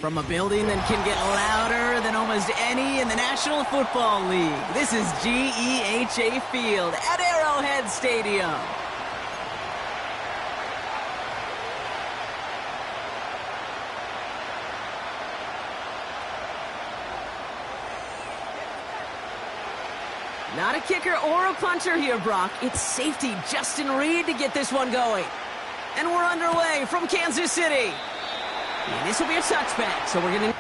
From a building that can get louder than almost any in the National Football League, this is GEHA Field at Arrowhead Stadium. Not a kicker or a puncher here, Brock. It's safety Justin Reed to get this one going. And we're underway from Kansas City. And this will be a touchback, so we're going to...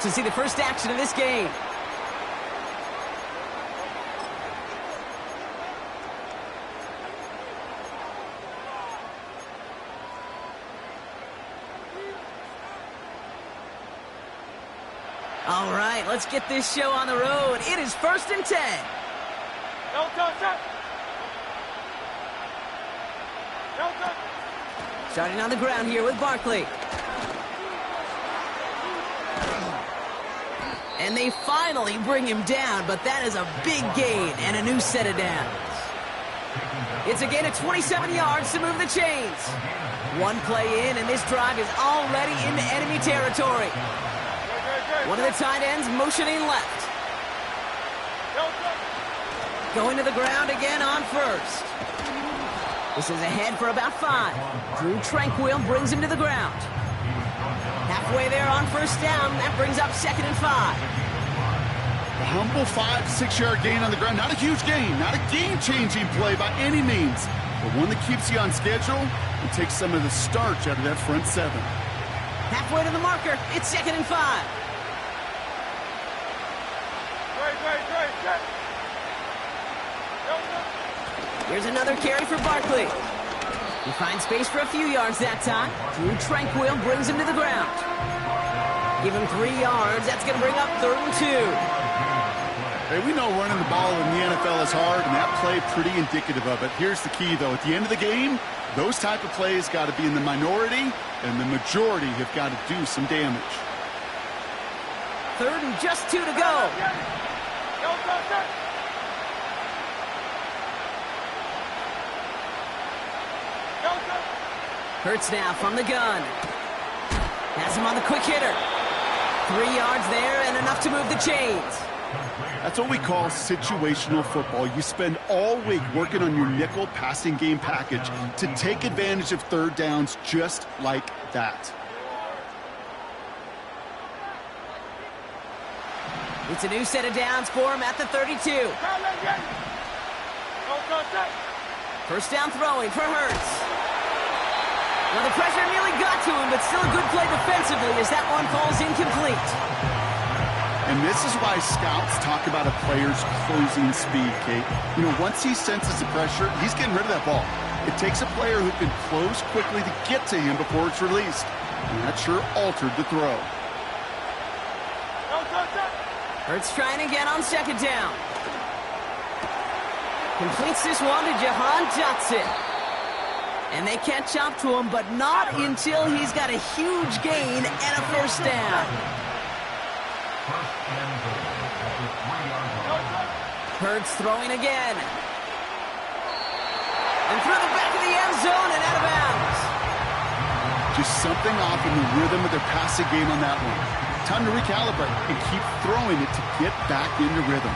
to see the first action of this game. All right, let's get this show on the road. It is 1st and 10. Starting on the ground here with Barkley. And they finally bring him down, but that is a big gain and a new set of downs. It's a gain of 27 yards to move the chains. One play in, and this drive is already into enemy territory. One of the tight ends motioning left. Going to the ground again on first. This is ahead for about 5. Drew Tranquil brings him to the ground. Halfway there on first down. That brings up 2nd and 5. A humble 5-6 yard gain on the ground. Not a huge gain. Not a game-changing play by any means. But one that keeps you on schedule and takes some of the starch out of that front 7. Halfway to the marker. It's 2nd and 5. Here's another carry for Barkley. He finds space for a few yards that time. Drew Tranquil brings him to the ground. Give him 3 yards. That's going to bring up 3rd and 2. Hey, we know running the ball in the NFL is hard, and that play pretty indicative of it. Here's the key, though. At the end of the game, those type of plays got to be in the minority, and the majority have got to do some damage. 3rd and just 2 to go. Hurts now from the gun. Has him on the quick hitter. 3 yards there and enough to move the chains. That's what we call situational football. You spend all week working on your nickel passing game package to take advantage of 3rd downs just like that. It's a new set of downs for him at the 32. First down throwing for Hurts. Well, the pressure nearly got to him, but still a good play defensively as that one falls incomplete. And this is why scouts talk about a player's closing speed, Kate. You know, once he senses the pressure, he's getting rid of that ball. It takes a player who can close quickly to get to him before it's released. And that sure altered the throw. Hurts trying again on 2nd down. Completes this one to Jahan Dotson. And they catch up to him, but not until he's got a huge gain and a first down. Hurts throwing again. And through the back of the end zone and out of bounds. Just something off in the rhythm of their passing game on that one. Time to recalibrate and keep throwing it to get back into rhythm.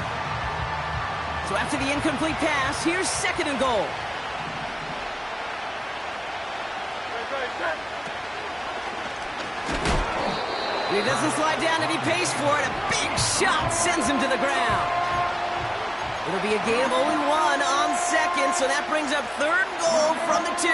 So after the incomplete pass, here's 2nd and goal. He doesn't slide down and he pays for it. A big shot sends him to the ground. It'll be a gain of only 1 on second, so that brings up 3rd and goal from the 2.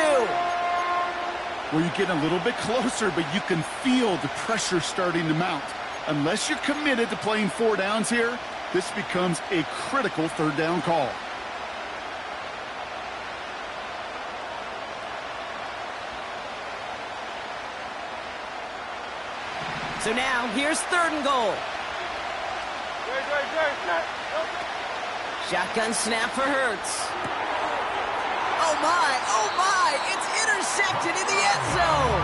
Well, you're getting a little bit closer, but you can feel the pressure starting to mount. Unless you're committed to playing 4 downs here, this becomes a critical 3rd down call. So now, here's 3rd and goal. Shotgun snap for Hurts. Oh my, it's intercepted in the end zone.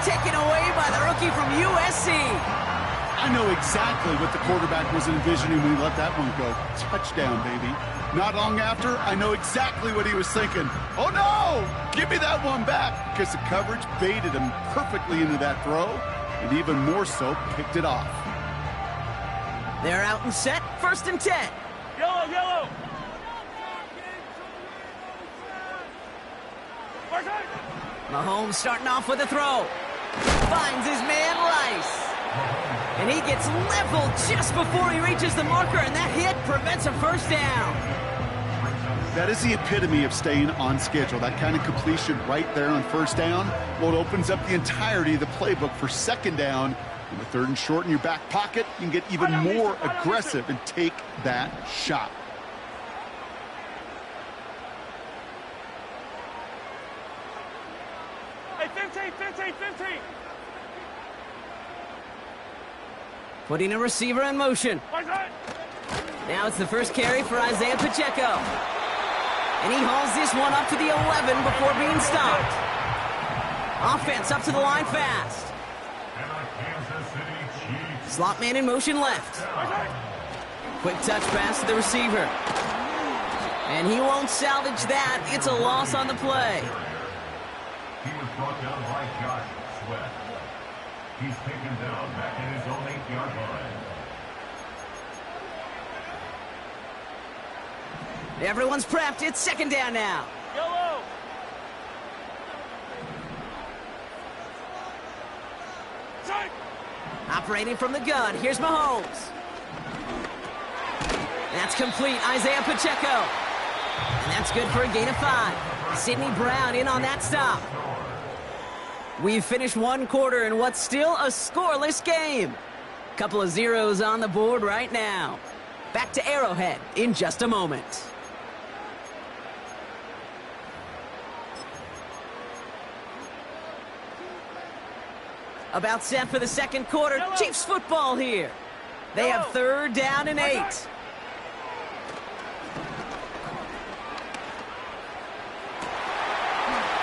Taken away by the rookie from USC. I know exactly what the quarterback was envisioning when he let that one go. Touchdown, baby. Not long after, I know exactly what he was thinking. Oh no, give me that one back, because the coverage baited him perfectly into that throw. And even more so, picked it off. They're out and set, 1st and 10. Yellow! Mahomes starting off with a throw. Finds his man Rice. And he gets leveled just before he reaches the marker, and that hit prevents a 1st down. That is the epitome of staying on schedule. That kind of completion right there on 1st down. Well, it opens up the entirety of the playbook for 2nd down. And with 3rd and short in your back pocket, you can get even more aggressive and take that shot. Hey, 15. Putting a receiver in motion. Now it's the first carry for Isaiah Pacheco. And he hauls this one up to the 11 before being stopped. Offense up to the line fast. Slot man in motion left. Quick touch pass to the receiver. And he won't salvage that. It's a loss on the play. He was brought down by Josh Sweat. He's taken down back in his own 8-yard line. Everyone's prepped. It's 2nd down now. Yellow! Operating from the gun. Here's Mahomes. That's complete. Isaiah Pacheco. And that's good for a gain of 5. Sidney Brown in on that stop. We've finished 1 quarter in what's still a scoreless game. Couple of zeros on the board right now. Back to Arrowhead in just a moment. About set for the 2nd quarter. Chiefs football here. They have 3rd down and 8.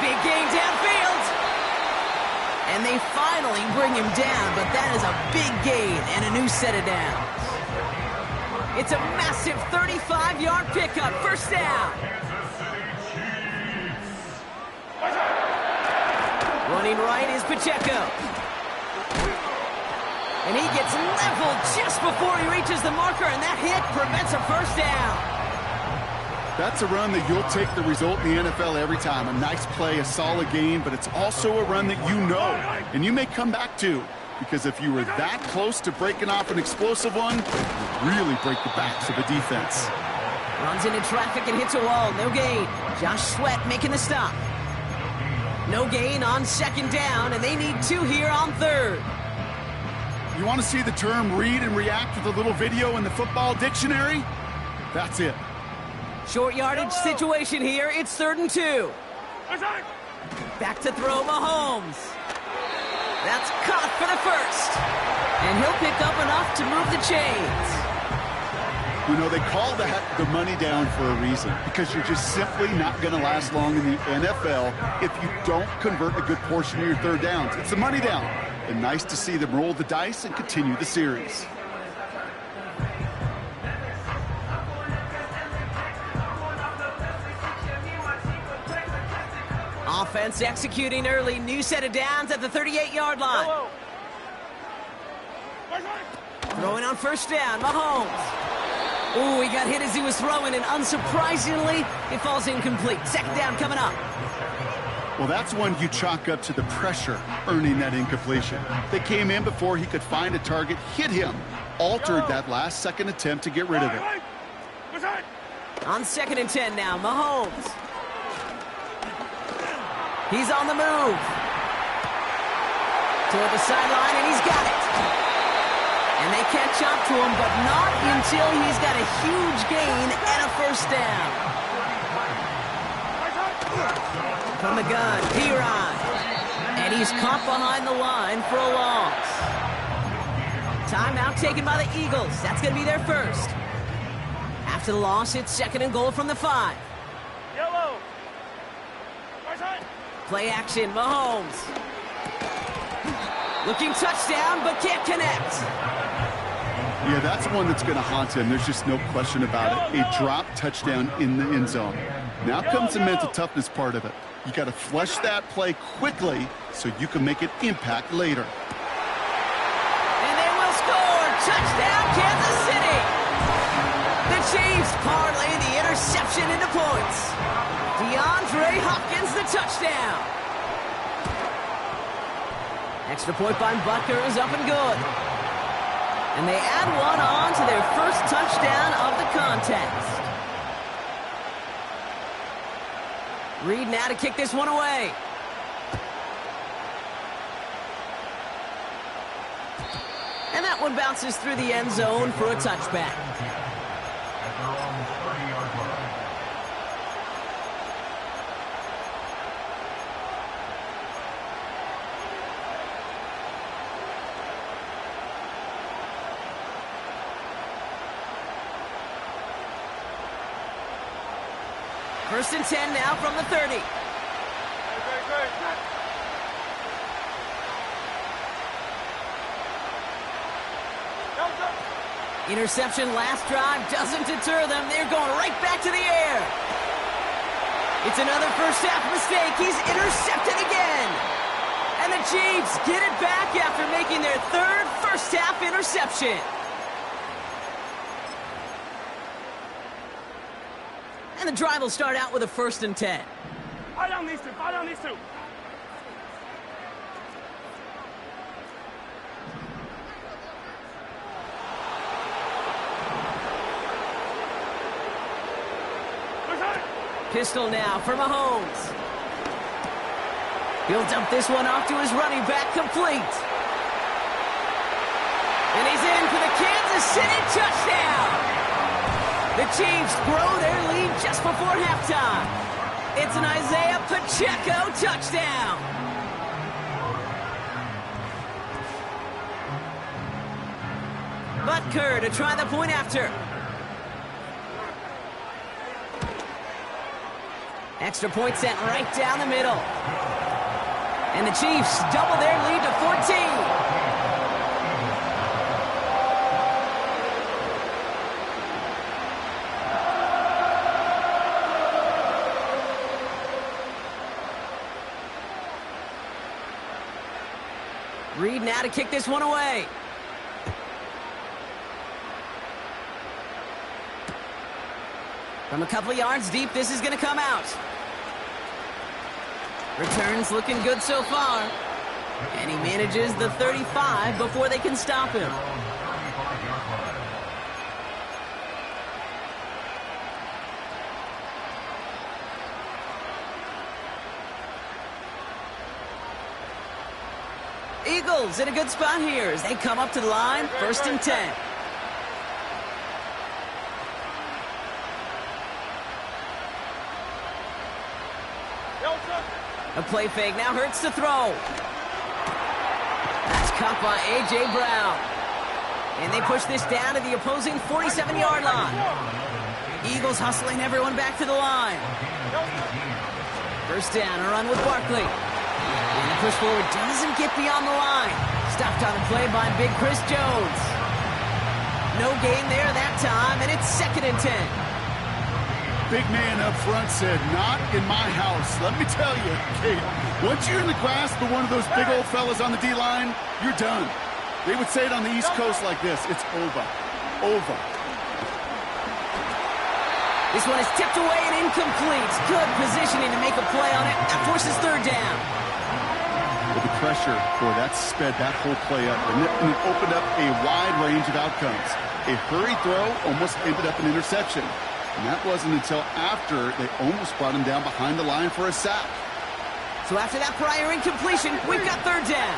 Big gain downfield. And they finally bring him down, but that is a big gain and a new set of downs. It's a massive 35-yard pickup. 1st down. Running right is Pacheco. And he gets leveled just before he reaches the marker, and that hit prevents a 1st down. That's a run that you'll take the result in the NFL every time. A nice play, a solid gain, but it's also a run that you know, and you may come back to. Because if you were that close to breaking off an explosive one, you really break the backs of the defense. Runs into traffic and hits a wall. No gain. Josh Sweat making the stop. No gain on 2nd down, and they need 2 here on 3rd. You want to see the term read and react with a little video in the football dictionary? That's it. Short yardage situation here. It's 3rd and 2. Back to throw Mahomes. That's caught for the 1st. And he'll pick up enough to move the chains. You know, they call that the money down for a reason, because you're just simply not going to last long in the NFL if you don't convert a good portion of your 3rd downs. It's the money down. And nice to see them roll the dice and continue the series. Offense executing early. New set of downs at the 38-yard line. Throwing on 1st down. Mahomes. Ooh, he got hit as he was throwing, and unsurprisingly, it falls incomplete. 2nd down coming up. Well, that's one you chalk up to the pressure earning that incompletion. They came in before he could find a target, hit him, altered that last second attempt to get rid of it. On 2nd and 10 now, Mahomes. He's on the move. Toward the sideline, and he's got it. And they catch up to him, but not until he's got a huge gain and a first down. From the gun, Piron. And he's caught behind the line for a loss. Timeout taken by the Eagles. That's going to be their first. After the loss, it's 2nd and goal from the 5. Yellow. Play action, Mahomes. Looking touchdown, but can't connect. Yeah, that's one that's going to haunt him. There's just no question about it. A drop touchdown in the end zone. Now comes the mental toughness part of it. You got to flush that play quickly so you can make an impact later. And they will score. Touchdown, Kansas City. The Chiefs parlay the interception into points. DeAndre Hopkins, the touchdown. Extra point by Butker is up and good. And they add one on to their first touchdown of the contest. Reed now to kick this one away. And that one bounces through the end zone for a touchback. First and 10 now from the 30. Interception last drive doesn't deter them. They're going right back to the air. It's another first half mistake. He's intercepted again. And the Chiefs get it back after making their third first half interception. And the drive will start out with a 1st and 10. Fire down these two. Fire down these two. Pistol now for Mahomes. He'll dump this one off to his running back, complete. And he's in for the Kansas City touchdown. The Chiefs grow their lead just before halftime. It's an Isaiah Pacheco touchdown. Butker to try the point after. Extra point sent right down the middle. And the Chiefs double their lead to 14. Reed now to kick this one away. From a couple of yards deep, this is going to come out. Returns looking good so far. And he manages the 35 before they can stop him. Eagles in a good spot here as they come up to the line, 1st and 10. A play fake now hurts to throw. That's caught by A.J. Brown. And they push this down to the opposing 47-yard line. Eagles hustling everyone back to the line. First down, a run with Barkley. And the push forward doesn't get beyond the line. Stopped on the play by Big Chris Jones. No gain there that time, and it's 2nd and 10. Big man up front said, not in my house. Let me tell you, Kate, once you're in the grasp of one of those big old fellas on the D-line, you're done. They would say it on the East Coast like this, it's over. Over. This one is tipped away and incomplete. Good positioning to make a play on it. That forces third down. Well, the pressure, boy, that sped that whole play up, and it opened up a wide range of outcomes. A hurried throw almost ended up an interception. And that wasn't until after they almost brought him down behind the line for a sack. So after that prior incompletion, we've got third down.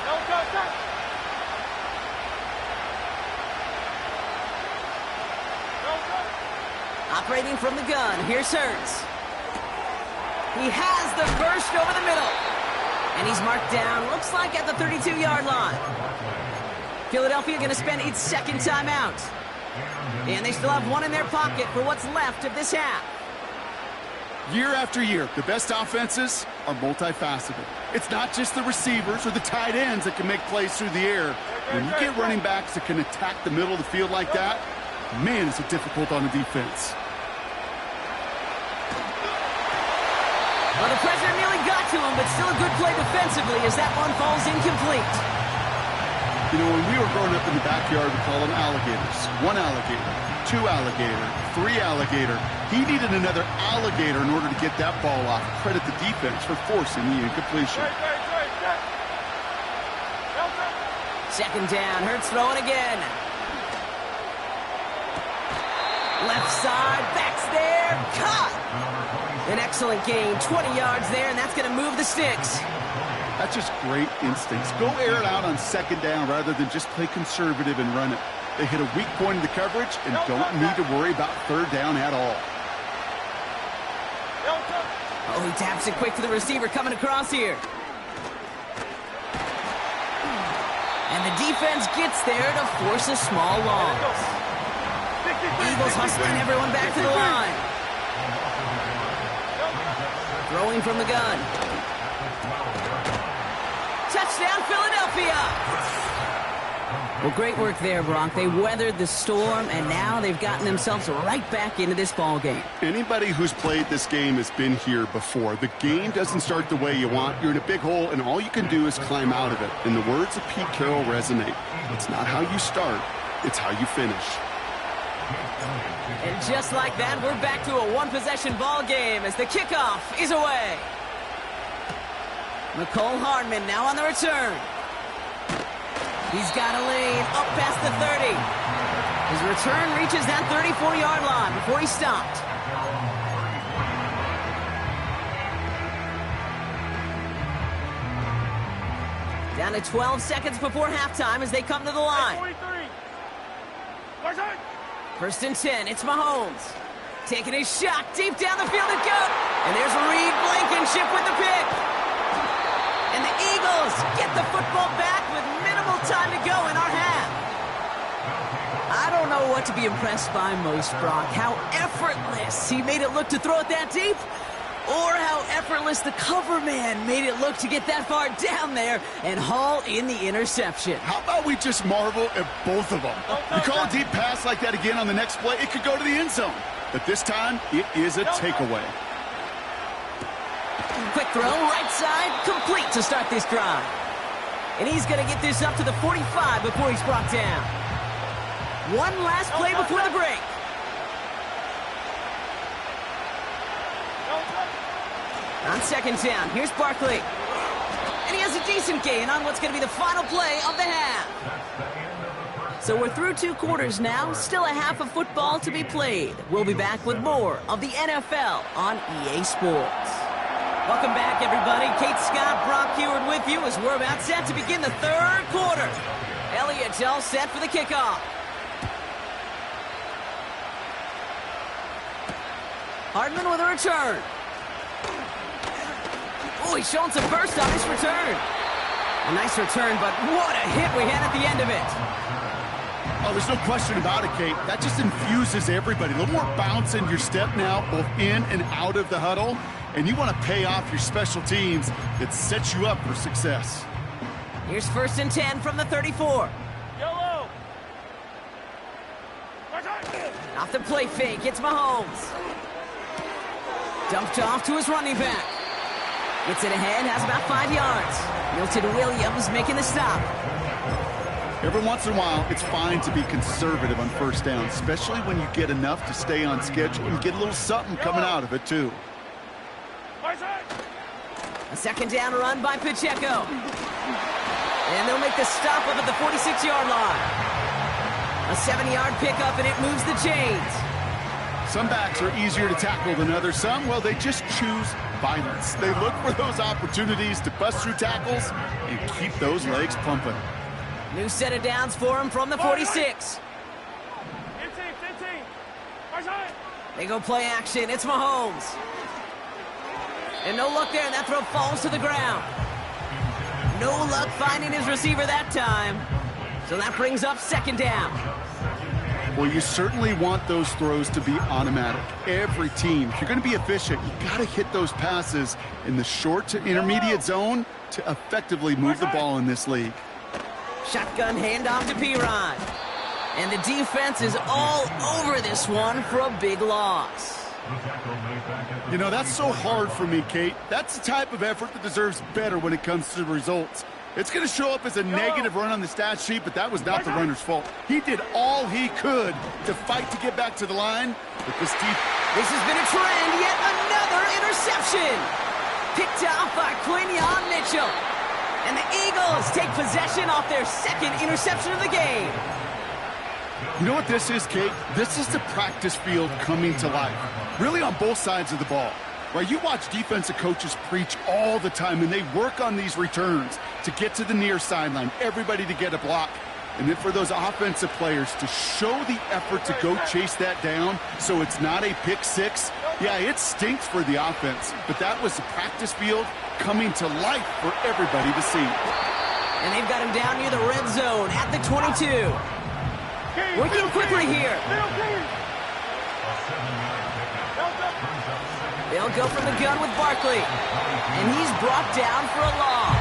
Operating from the gun, here's Hurts. He has the burst over the middle. And he's marked down, looks like at the 32-yard line. Philadelphia going to spend its second timeout. And they still have one in their pocket for what's left of this half. Year after year, the best offenses are multifaceted. It's not just the receivers or the tight ends that can make plays through the air. When you get running backs that can attack the middle of the field like that, man, is it difficult on the defense. Well, the pressure nearly got to him, but still a good play defensively as that one falls incomplete. You know, when we were growing up in the backyard, we call them alligators. One alligator, two alligator, three alligator. He needed another alligator in order to get that ball off. Credit the defense for forcing the incompletion. Second down, Hurts throwing again. Left side, backs there, caught. An excellent gain, 20 yards there, and that's going to move the sticks. That's just great instincts. Go air it out on second down rather than just play conservative and run it. They hit a weak point in the coverage and don't need to worry about third down at all. Oh, he taps it quick to the receiver coming across here. And the defense gets there to force a small loss. Eagles hustling everyone back to the line. Throwing from the gun. Touchdown, Philadelphia! Well, great work there, Brock. They weathered the storm, and now they've gotten themselves right back into this ball game. Anybody who's played this game has been here before. The game doesn't start the way you want. You're in a big hole, and all you can do is climb out of it. And the words of Pete Carroll resonate. It's not how you start, it's how you finish. And just like that, we're back to a one-possession ball game as the kickoff is away. Mecole Hardman now on the return. He's got a lane up past the 30. His return reaches that 34-yard line before he stopped. Down to 12 seconds before halftime as they come to the line. First and 10, it's Mahomes. Taking his shot deep down the field to go. And there's Reed Blankenship with the pick. And the Eagles get the football back with minimal time to go in our half. I don't know what to be impressed by most, Brock. How effortless he made it look to throw it that deep, or how effortless the cover man made it look to get that far down there and haul in the interception. How about we just marvel at both of them? You call a deep pass like that again on the next play, it could go to the end zone. But this time, it is a takeaway. Quick throw, right side, complete to start this drive. And he's going to get this up to the 45 before he's brought down. One last play before the break. On second down, here's Barkley. And he has a decent gain on what's going to be the final play of the half. So we're through 2 quarters now, still a half of football to be played. We'll be back with more of the NFL on EA Sports. Welcome back, everybody. Kate Scott, Brock Heward with you as we're about set to begin the 3rd quarter. Elliott's all set for the kickoff. Hardman with a return. Oh, he's showing some burst on his return. A nice return, but what a hit we had at the end of it. Oh, there's no question about it, Kate. That just infuses everybody. A little more bounce in your step now, both in and out of the huddle. And you want to pay off your special teams that sets you up for success. Here's first and 10 from the 34. Yellow. Off the play fake, it's Mahomes. Dumped off to his running back. Gets it ahead, has about 5 yards. Milton Williams making the stop. Every once in a while, it's fine to be conservative on first down, especially when you get enough to stay on schedule and get a little something coming out of it, too. A second down run by Pacheco. And they'll make the stop up at the 46-yard line. A 7-yard pickup, and it moves the chains. Some backs are easier to tackle than others. Some, well, they just choose violence. They look for those opportunities to bust through tackles and keep those legs pumping. New set of downs for him from the 46. They go play action. It's Mahomes. And no luck there, and that throw falls to the ground. No luck finding his receiver that time. So that brings up second down. Well, you certainly want those throws to be automatic. Every team, if you're going to be efficient, you got to hit those passes in the short to intermediate zone to effectively move the ball in this league. Shotgun handoff to Piron. And the defense is all over this one for a big loss. You know, that's so hard for me, Kate. That's the type of effort that deserves better when it comes to the results. It's going to show up as a negative run on the stat sheet, but that was not the runner's fault. He did all he could to fight to get back to the line. But this has been a trend, yet another interception. Picked off by Quinyon Mitchell. And the Eagles take possession off their second interception of the game. You know what this is, Kate? This is the practice field coming to life. Really on both sides of the ball. Right, you watch defensive coaches preach all the time, and they work on these returns to get to the near sideline, everybody to get a block. And then for those offensive players to show the effort to go chase that down so it's not a pick six, yeah, it stinks for the offense. But that was the practice field coming to life for everybody to see. And they've got him down near the red zone at the 22. Working quickly here. They'll go from the gun with Barkley. And he's brought down for a loss.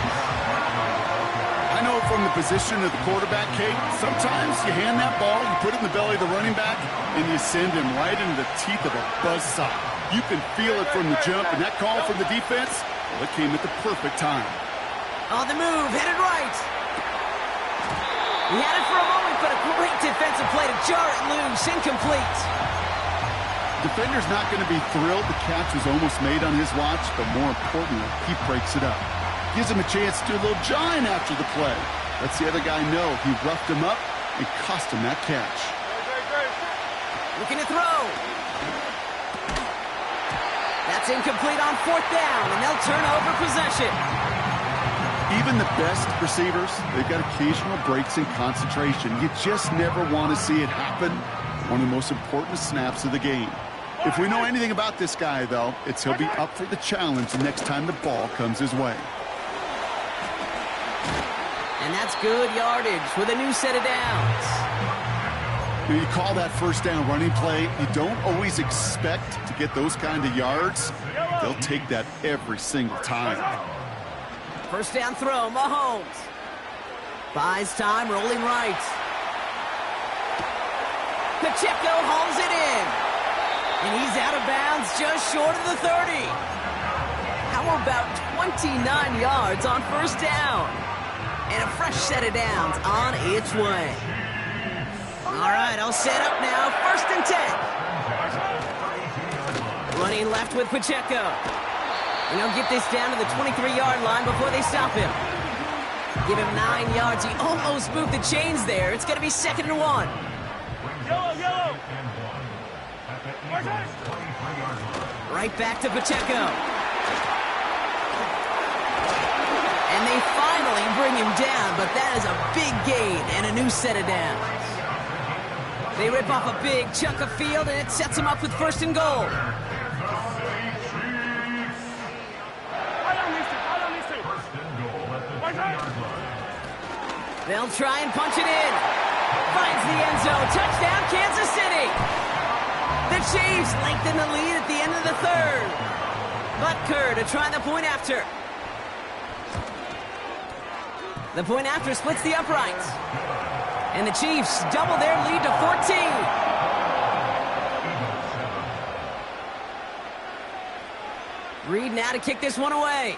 I know from the position of the quarterback, Kate, sometimes you hand that ball, you put it in the belly of the running back, and you send him right into the teeth of a buzzsaw. You can feel it from the jump, and that call from the defense, well, it came at the perfect time. On the move, headed right. He had it for a moment, but a great defensive play to jar it loose, incomplete. Defender's not going to be thrilled the catch was almost made on his watch, but more importantly, he breaks it up. Gives him a chance to do a little jawing after the play. Lets the other guy know he roughed him up and cost him that catch. Looking to throw. That's incomplete on fourth down, and they'll turn over possession. Even the best receivers, they've got occasional breaks in concentration. You just never want to see it happen. One of the most important snaps of the game. If we know anything about this guy, though, it's he'll be up for the challenge the next time the ball comes his way. And that's good yardage with a new set of downs. You call that first down running play. You don't always expect to get those kind of yards. They'll take that every single time. First down throw, Mahomes. Buys time, rolling right. Pacheco hauls it in. And he's out of bounds just short of the 30. How about 29 yards on first down? And a fresh set of downs on its way. All right, I'll set up now. First and 10. Running left with Pacheco. And he'll get this down to the 23-yard line before they stop him. Give him 9 yards. He almost moved the chains there. It's going to be 2nd and 1. Yellow. Right back to Pacheco. And they finally bring him down, but that is a big gain and a new set of downs. They rip off a big chunk of field, and it sets him up with first and goal. They'll try and punch it in. Finds the end zone. Touchdown, Kansas City. The Chiefs lengthen the lead at the end of the third. Butker to try the point after. The point after splits the uprights. And the Chiefs double their lead to 14. Reed now to kick this one away.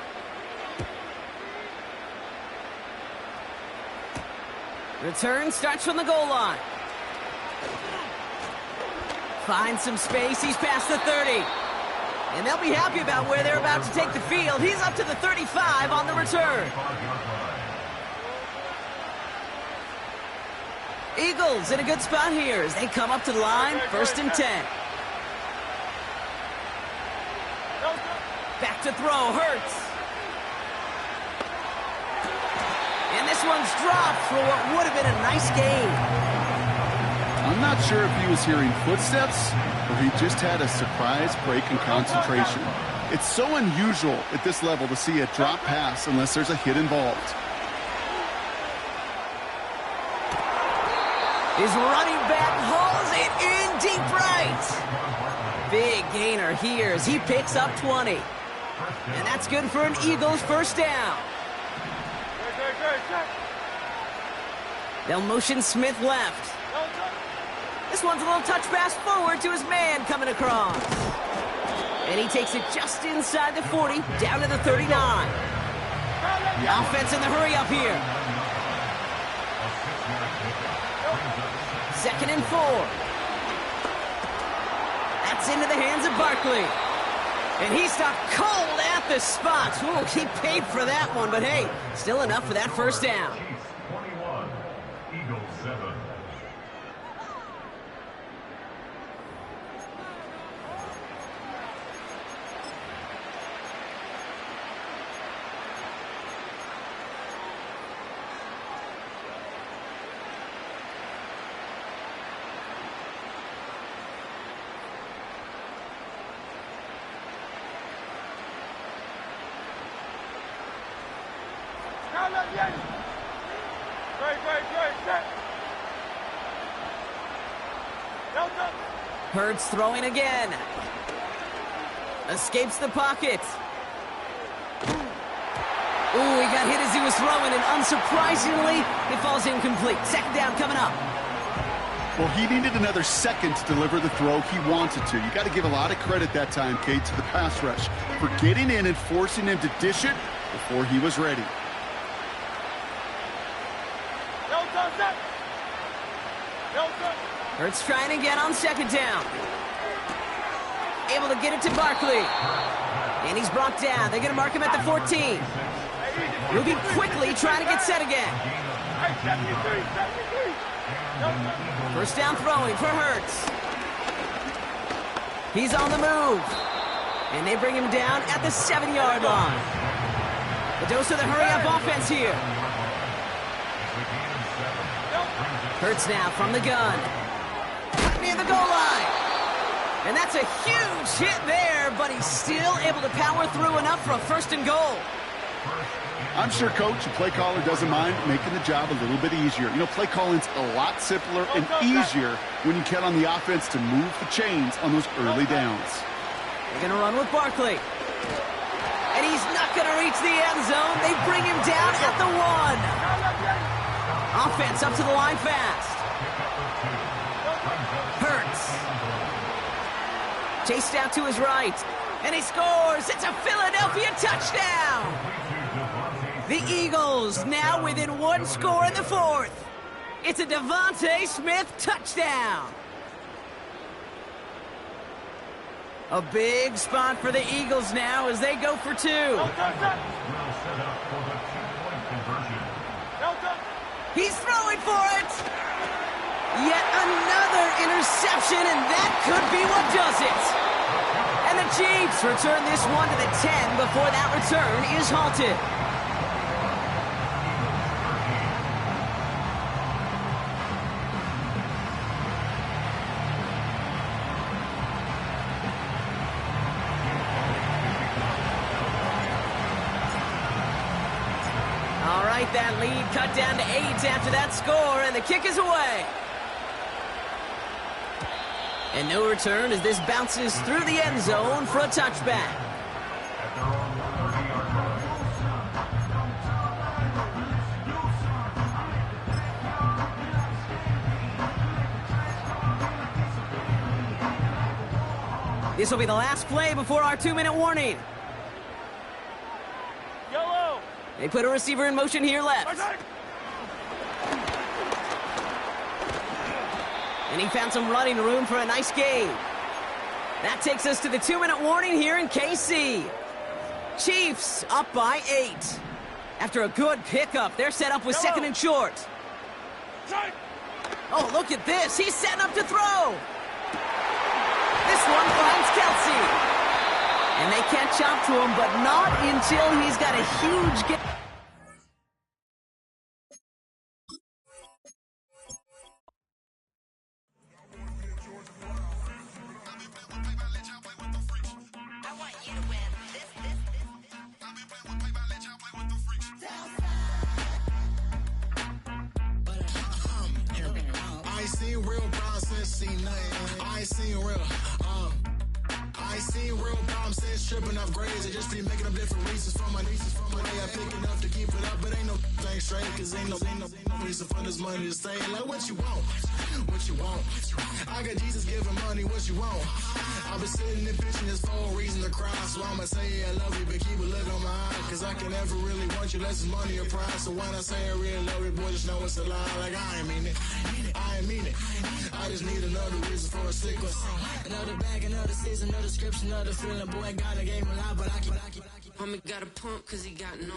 Return starts from the goal line. Finds some space. He's past the 30. And they'll be happy about where they're about to take the field. He's up to the 35 on the return. Eagles in a good spot here as they come up to the line, 1st and 10. Back to throw, Hurts. And this one's dropped for what would have been a nice gain. I'm not sure if he was hearing footsteps or he just had a surprise break in concentration. It's so unusual at this level to see a drop pass unless there's a hit involved. His running back hauls it in deep right. Big gainer here as he picks up 20. And that's good for an Eagles first down. They'll motion Smith left. This one's a little touch pass forward to his man coming across. And he takes it just inside the 40, down to the 39. The offense in the hurry up here. 2nd and 4. That's into the hands of Barkley. And he stopped cold at the spot. Ooh, he paid for that one, but hey, still enough for that first down. 21, Eagles 7. Hurts throwing again. Escapes the pocket. Ooh, he got hit as he was throwing, and unsurprisingly, it falls incomplete. 2nd down coming up. Well, he needed another second to deliver the throw he wanted to. You got to give a lot of credit that time, Kate, to the pass rush for getting in and forcing him to dish it before he was ready. Hurts trying again on 2nd down. Able to get it to Barkley. And he's brought down. They're going to mark him at the 14. Moving quickly, trying to get set again. First down throwing for Hurts. He's on the move. And they bring him down at the 7-yard line. The dose of the hurry-up offense here. Hurts now from the gun. Near the goal line. And that's a huge hit there, but he's still able to power through enough for a 1st and goal. I'm sure coach and play caller doesn't mind making the job a little bit easier. You know, play calling's a lot simpler and easier when you count on the offense to move the chains on those early downs. They're going to run with Barkley. And he's not going to reach the end zone. They bring him down at the 1. Offense up to the line fast. Hurts. Chased out to his right. And he scores. It's a Philadelphia touchdown. The Eagles now within 1 score in the 4th. It's a Devontae Smith touchdown. A big spot for the Eagles now as they go for 2. He's throwing for it. Yet another interception, and that could be what does it. And the Chiefs return this one to the 10 before that return is halted. All right, that lead cut down to 8 after that score, and the kick is away. And no return as this bounces through the end zone for a touchback. This will be the last play before our 2-minute warning. Yellow. They put a receiver in motion here left. And he found some running room for a nice gain. That takes us to the 2-minute warning here in KC. Chiefs up by 8. After a good pickup, they're set up with second and short. Oh, look at this. He's setting up to throw. This one finds Kelsey. And they can't chop to him, but not until he's got a huge get. I ain't seen real problems since seen nothing. I ain't seen real, I ain't seen real problems since stripping off grades. I just be making up different reasons for my nieces. I pick enough to keep it up, but ain't no thing straight. Cause ain't no reason for this money to stay. Like what you want, what you want. I got Jesus giving money, what you want. I've been sitting and pitching this for a reason to cry. So I'ma say I love you, but keep a look on my eye. Cause I can never really want you unless it's money or pride. So when I say I really love you, boy, just know it's a lie. Like I ain't mean it, I ain't mean it. I just need another reason for a sequence. Another bag, another season, another description, another feeling. Boy, God, I gave him a lot, but I keep. Homie got a pump cause he got no.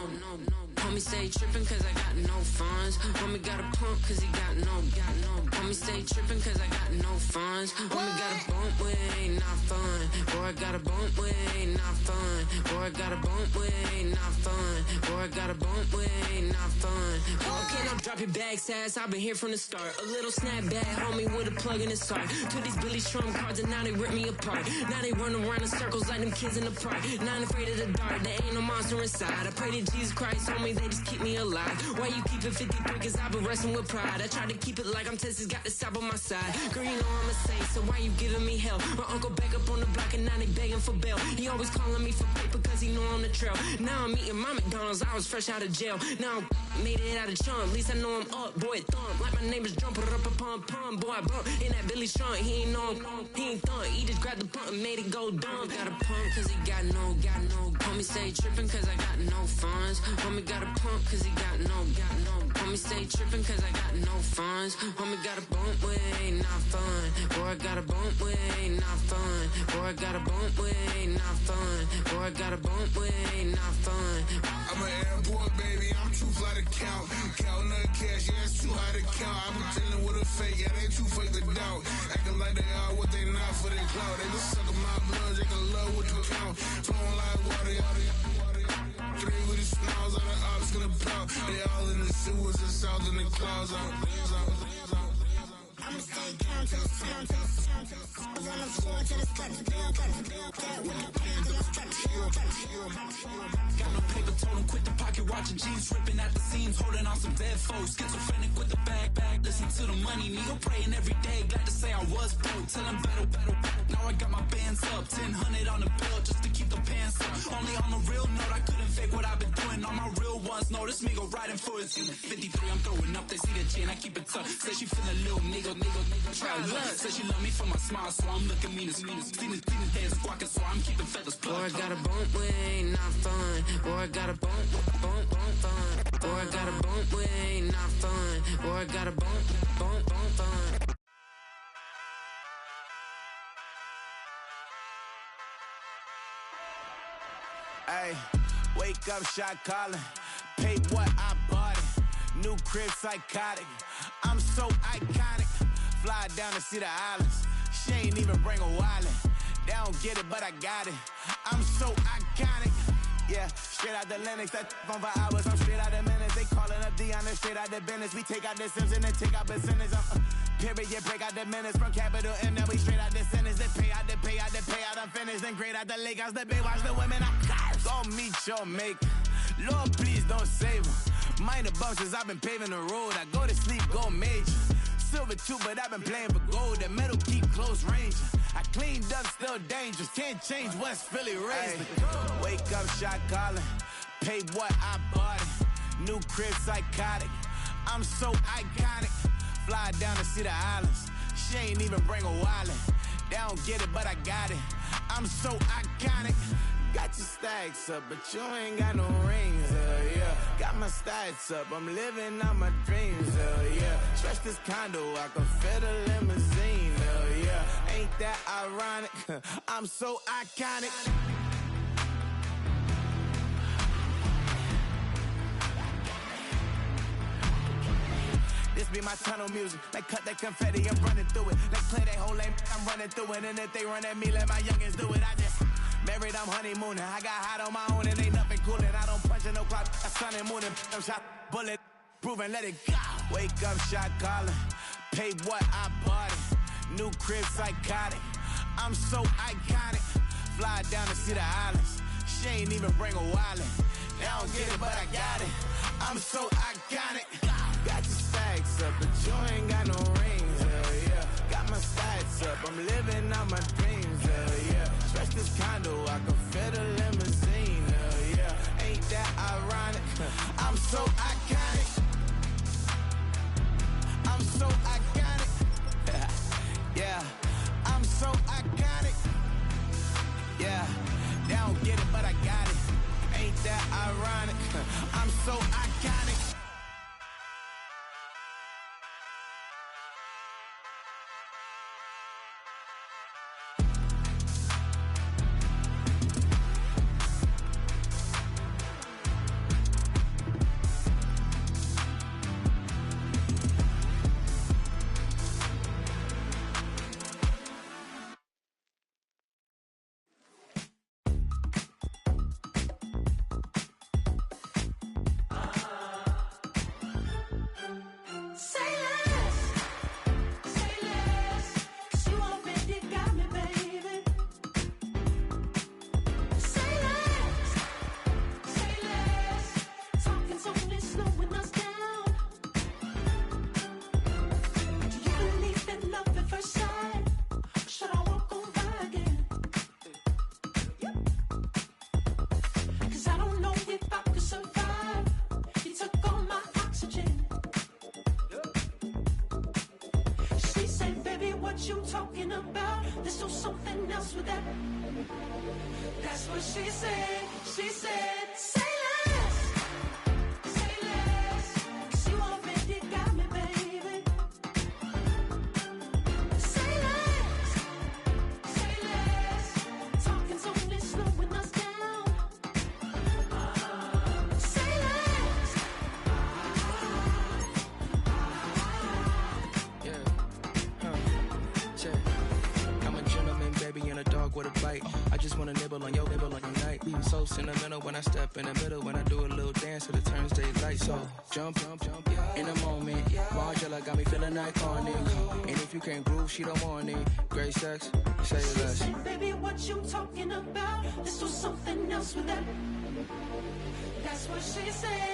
Homie stay trippin' cause I got no funds. Homie got a pump cause he got no. Homie stay trippin' cause I got no funds. Homie got a bump with ain't not fun. Boy, I got a bump with ain't not fun. Boy, I got a bump with ain't not fun. Boy, I got a bump with ain't not fun. Okay, now drop your bag, sass. I've been here from the start. A little snapback, homie, with a plug in his heart. Took these Billy Trump cards and now they rip me apart. Now they run around in circles like them kids in the park. Now I'm afraid of the dark. There ain't no monster inside. I pray to Jesus Christ, homie, they just keep me alive. Why you keep it 53? Cause I've been wrestling with pride. I try to keep it like I'm Texas, got the South on my side. Girl, you know I'm a saint, so why you giving me hell? My uncle back up on the block and now they begging for bail. He always calling me for paper cause he know I'm the trail. Now I'm eating my McDonald's, I was fresh out of jail. Now I made it out of chunk, at least I know I'm up, boy, thump. Like my name is Jumper up a pump, boy, I bump. In that Billy Trump, he ain't know, he ain't thump. He just grabbed the pump and made it go dumb. Got a pump cause he got no. Homie stay trippin' cause I got no funds. Homie got a pump cause he got no. Homie stay trippin' cause I got no funds. Homie got a bump with ain't not fun. Boy, I got a bump with ain't not fun. Boy, I got a bump with ain't not fun. Boy, I got a bump with ain't not fun. I'm an airport baby, I'm too fly to count. Counting the cash, yeah, it's too high to count. I've been dealing with a fake, yeah, they too fake to doubt. Acting like they are what they not for their clout. They just suckin' my blood, they can love what you count. Flowing like water. Three with the smiles on the ops gonna pop. They all in the sewers and south in the clouds. I'ma stay down to the sound, to the sound, to the sound. On the floor to the cut, to the cut, to the cut. With the band to the cut. Got no paper, told him quit the pocket, watching jeans ripping at the seams, holding on some dead folks. Schizophrenic with the bag. Listen to the money, nigga praying every day. Glad to say I was broke, till I'm battle. Now I got my bands up, 1000 on the bill just to keep the pants up. Only on the real note, I couldn't fake what I've been doing. All my real ones know this nigga riding for his 53. I'm throwing up, they see the chain, I keep it tough. Say she feeling a little nigga, try luck. Say she love me for my smile, so I'm looking mean as Seen his head squawking, so I'm keeping feathers plucked. Boy, I got a bump with ain't not fun. Boy, I got a bump fun. Boy, I got a bump with ain't not fun. Boy, I got a bump fun. Hey, wake up, shot calling. Pay what I bought it. New crib psychotic. I'm so iconic. Fly down to see the islands. She ain't even bring a wallet. They don't get it, but I got it. I'm so iconic. Yeah, straight out the Linux, that on for hours, I'm straight out the minutes. They calling up Deanna, straight out the business. We take out the Sims and then take out percentage. Period, break out the minutes from capital M, now we straight out the sentence. They pay out, I'm finished. Then grade out the Lakers, the bay, watch the women, I got. Go meet your maker. Lord, please don't save them. Minor bumps as I've been paving the road. I go to sleep, go major. Silver too, but I've been playing for gold. The metal keep close range. I cleaned up, still dangerous. Can't change West Philly raised. Wake up, shot calling. Pay what I bought it. New crib psychotic. I'm so iconic. Fly down to see the islands. She ain't even bring a wallet. They don't get it, but I got it. I'm so iconic. Got your stacks up, but you ain't got no rings, yeah. Got my stats up, I'm living out my dreams, yeah. Stretch this condo, I can fit a limousine, yeah. Ain't that ironic? I'm so iconic. This be my tunnel music. Like cut that confetti, I'm running through it. Like play that whole lane, I'm running through it. And if they run at me, let my youngins do it. I just married, I'm honeymooning. I got hot on my own and ain't nothing coolin'. I don't punch in no clock, I sun and moon. I'm shot, bullet, proven, let it go. Wake up, shot calling. Pay what I bought it. New crib, psychotic. I'm so iconic. Fly down to see the islands. She ain't even bring a wallet. They don't get it, but I got it. I'm so iconic. Got your stacks up, but you ain't got no rings, hell yeah. Got my stats up, I'm living out my dreams, hell yeah. Stretch this condo, I can fit a limousine, hell yeah. Ain't that ironic? I'm so iconic. I'm so iconic. Yeah, I'm so iconic. Yeah, they don't get it, but I got it. Ain't that ironic? I'm so iconic. In the middle when I step in the middle when I do a little dance to the turns daylight. So jump in the moment. Margella got me feeling iconic. And if you can't groove, she don't want it. Great sex, say less. She said, baby, what you talking about? Let's do something else with that. That's what she said.